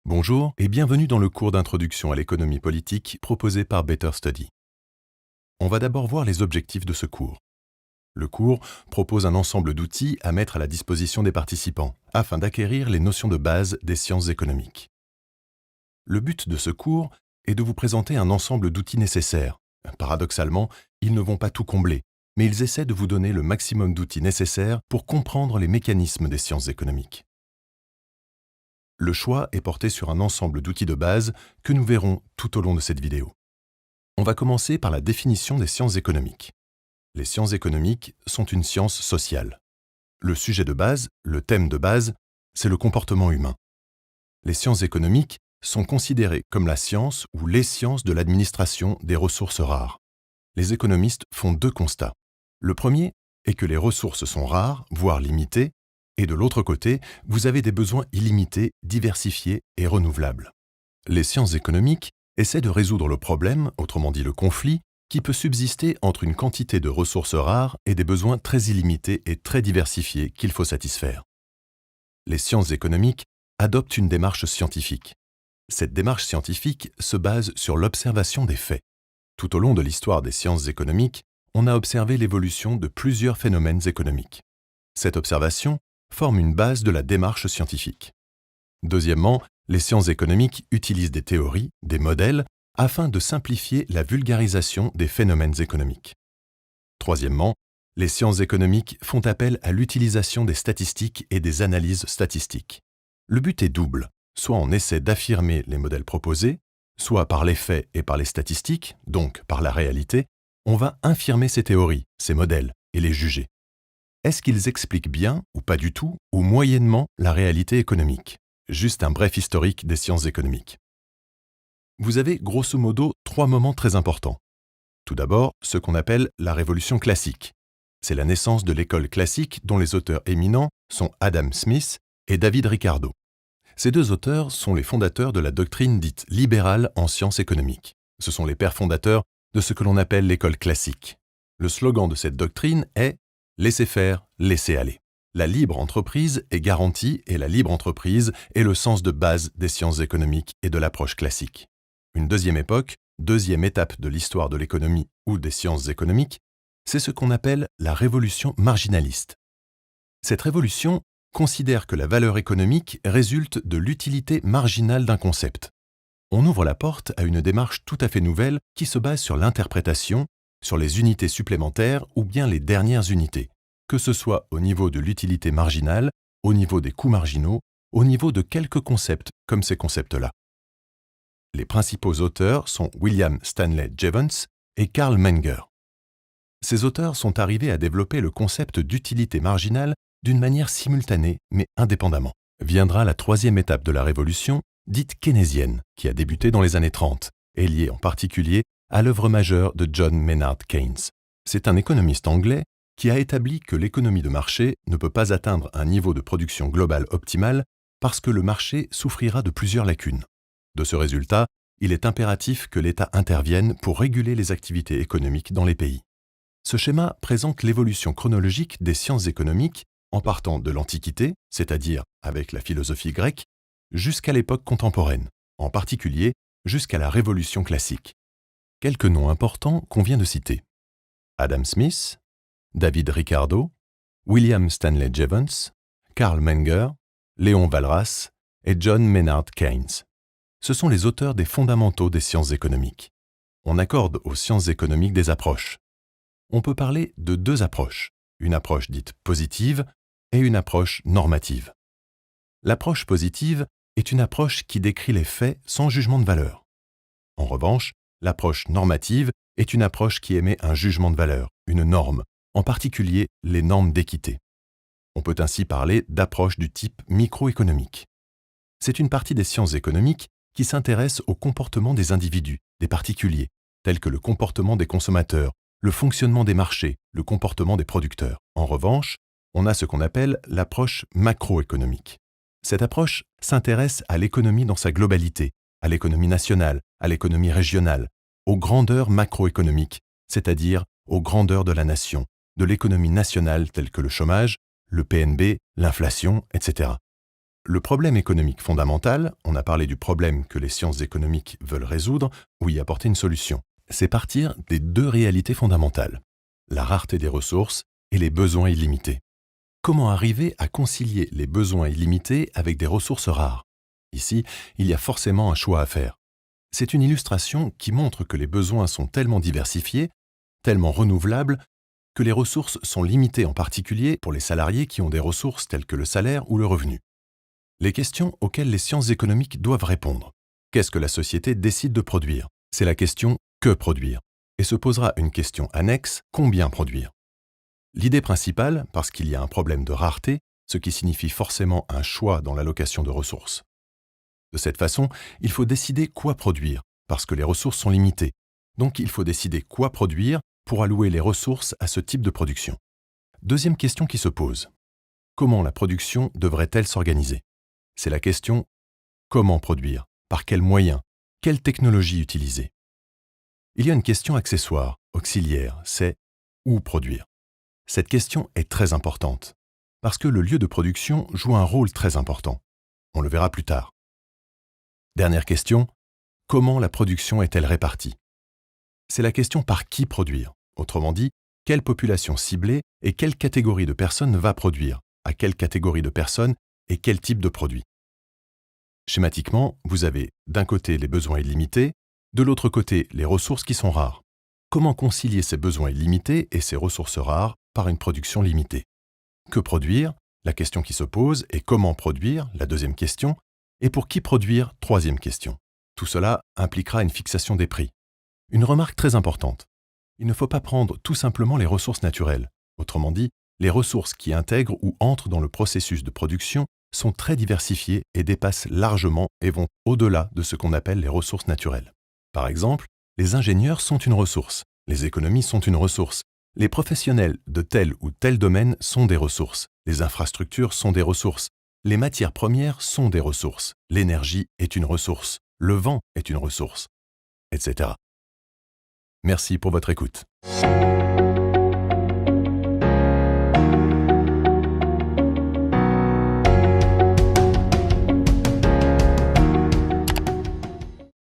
Bonjour et bienvenue dans le cours d'introduction à l'économie politique proposé par Better Study. On va d'abord voir les objectifs de ce cours. Le cours propose un ensemble d'outils à mettre à la disposition des participants afin d'acquérir les notions de base des sciences économiques. Le but de ce cours est de vous présenter un ensemble d'outils nécessaires. Paradoxalement, ils ne vont pas tout combler, mais ils essaient de vous donner le maximum d'outils nécessaires pour comprendre les mécanismes des sciences économiques. Le choix est porté sur un ensemble d'outils de base que nous verrons tout au long de cette vidéo. On va commencer par la définition des sciences économiques. Les sciences économiques sont une science sociale. Le sujet de base, le thème de base, c'est le comportement humain. Les sciences économiques sont considérées comme la science ou les sciences de l'administration des ressources rares. Les économistes font deux constats. Le premier est que les ressources sont rares, voire limitées, et de l'autre côté, vous avez des besoins illimités, diversifiés et renouvelables. Les sciences économiques essaient de résoudre le problème, autrement dit le conflit, qui peut subsister entre une quantité de ressources rares et des besoins très illimités et très diversifiés qu'il faut satisfaire. Les sciences économiques adoptent une démarche scientifique. Cette démarche scientifique se base sur l'observation des faits. Tout au long de l'histoire des sciences économiques, on a observé l'évolution de plusieurs phénomènes économiques. Cette observation forme une base de la démarche scientifique. Deuxièmement, les sciences économiques utilisent des théories, des modèles, afin de simplifier la vulgarisation des phénomènes économiques. Troisièmement, les sciences économiques font appel à l'utilisation des statistiques et des analyses statistiques. Le but est double, soit on essaie d'affirmer les modèles proposés, soit par les faits et par les statistiques, donc par la réalité, on va infirmer ces théories, ces modèles, et les juger. Est-ce qu'ils expliquent bien, ou pas du tout, ou moyennement la réalité économique? Juste un bref historique des sciences économiques. Vous avez grosso modo trois moments très importants. Tout d'abord, ce qu'on appelle la révolution classique. C'est la naissance de l'école classique dont les auteurs éminents sont Adam Smith et David Ricardo. Ces deux auteurs sont les fondateurs de la doctrine dite libérale en sciences économiques. Ce sont les pères fondateurs de ce que l'on appelle l'école classique. Le slogan de cette doctrine est « Laissez faire, laissez aller ». La libre entreprise est garantie et la libre entreprise est le sens de base des sciences économiques et de l'approche classique. Une deuxième époque, deuxième étape de l'histoire de l'économie ou des sciences économiques, c'est ce qu'on appelle la révolution marginaliste. Cette révolution considère que la valeur économique résulte de l'utilité marginale d'un concept. On ouvre la porte à une démarche tout à fait nouvelle qui se base sur l'interprétation, sur les unités supplémentaires ou bien les dernières unités, que ce soit au niveau de l'utilité marginale, au niveau des coûts marginaux, au niveau de quelques concepts comme ces concepts-là. Les principaux auteurs sont William Stanley Jevons et Carl Menger. Ces auteurs sont arrivés à développer le concept d'utilité marginale d'une manière simultanée mais indépendamment. Viendra la troisième étape de la révolution, dite keynésienne, qui a débuté dans les années 30, et liée en particulier à l'œuvre majeure de John Maynard Keynes. C'est un économiste anglais qui a établi que l'économie de marché ne peut pas atteindre un niveau de production globale optimal parce que le marché souffrira de plusieurs lacunes. De ce résultat, il est impératif que l'État intervienne pour réguler les activités économiques dans les pays. Ce schéma présente l'évolution chronologique des sciences économiques en partant de l'Antiquité, c'est-à-dire avec la philosophie grecque, jusqu'à l'époque contemporaine, en particulier jusqu'à la Révolution classique. Quelques noms importants qu'on vient de citer. Adam Smith, David Ricardo, William Stanley Jevons, Carl Menger, Léon Walras et John Maynard Keynes. Ce sont les auteurs des fondamentaux des sciences économiques. On accorde aux sciences économiques des approches. On peut parler de deux approches, une approche dite positive et une approche normative. L'approche positive est une approche qui décrit les faits sans jugement de valeur. En revanche, l'approche normative est une approche qui émet un jugement de valeur, une norme, en particulier les normes d'équité. On peut ainsi parler d'approche du type microéconomique. C'est une partie des sciences économiques qui s'intéresse au comportement des individus, des particuliers, tels que le comportement des consommateurs, le fonctionnement des marchés, le comportement des producteurs. En revanche, on a ce qu'on appelle l'approche macroéconomique. Cette approche s'intéresse à l'économie dans sa globalité, à l'économie nationale, à l'économie régionale, aux grandeurs macroéconomiques, c'est-à-dire aux grandeurs de la nation, de l'économie nationale telles que le chômage, le PNB, l'inflation, etc. Le problème économique fondamental, on a parlé du problème que les sciences économiques veulent résoudre ou y apporter une solution. C'est partir des deux réalités fondamentales, la rareté des ressources et les besoins illimités. Comment arriver à concilier les besoins illimités avec des ressources rares? Ici, il y a forcément un choix à faire. C'est une illustration qui montre que les besoins sont tellement diversifiés, tellement renouvelables, que les ressources sont limitées en particulier pour les salariés qui ont des ressources telles que le salaire ou le revenu. Les questions auxquelles les sciences économiques doivent répondre. Qu'est-ce que la société décide de produire? C'est la question « que produire ?» et se posera une question annexe « combien produire ?» L'idée principale, parce qu'il y a un problème de rareté, ce qui signifie forcément un choix dans l'allocation de ressources. De cette façon, il faut décider quoi produire, parce que les ressources sont limitées. Donc il faut décider quoi produire pour allouer les ressources à ce type de production. Deuxième question qui se pose. Comment la production devrait-elle s'organiser? C'est la question « comment produire? Par quels moyens? Quelle technologie utiliser ?» Il y a une question accessoire, auxiliaire, c'est « où produire ?» Cette question est très importante, parce que le lieu de production joue un rôle très important. On le verra plus tard. Dernière question, comment la production est-elle répartie? C'est la question par qui produire, autrement dit, quelle population ciblée et quelle catégorie de personnes va produire, à quelle catégorie de personnes et quel type de produit. Schématiquement, vous avez d'un côté les besoins illimités, de l'autre côté les ressources qui sont rares. Comment concilier ces besoins illimités et ces ressources rares par une production limitée? Que produire? La question qui se pose, et comment produire? La deuxième question. Et pour qui produire? Troisième question. Tout cela impliquera une fixation des prix. Une remarque très importante. Il ne faut pas prendre tout simplement les ressources naturelles. Autrement dit, les ressources qui intègrent ou entrent dans le processus de production sont très diversifiées et dépassent largement et vont au-delà de ce qu'on appelle les ressources naturelles. Par exemple, les ingénieurs sont une ressource, les économies sont une ressource, les professionnels de tel ou tel domaine sont des ressources, les infrastructures sont des ressources, les matières premières sont des ressources, l'énergie est une ressource, le vent est une ressource, etc. Merci pour votre écoute.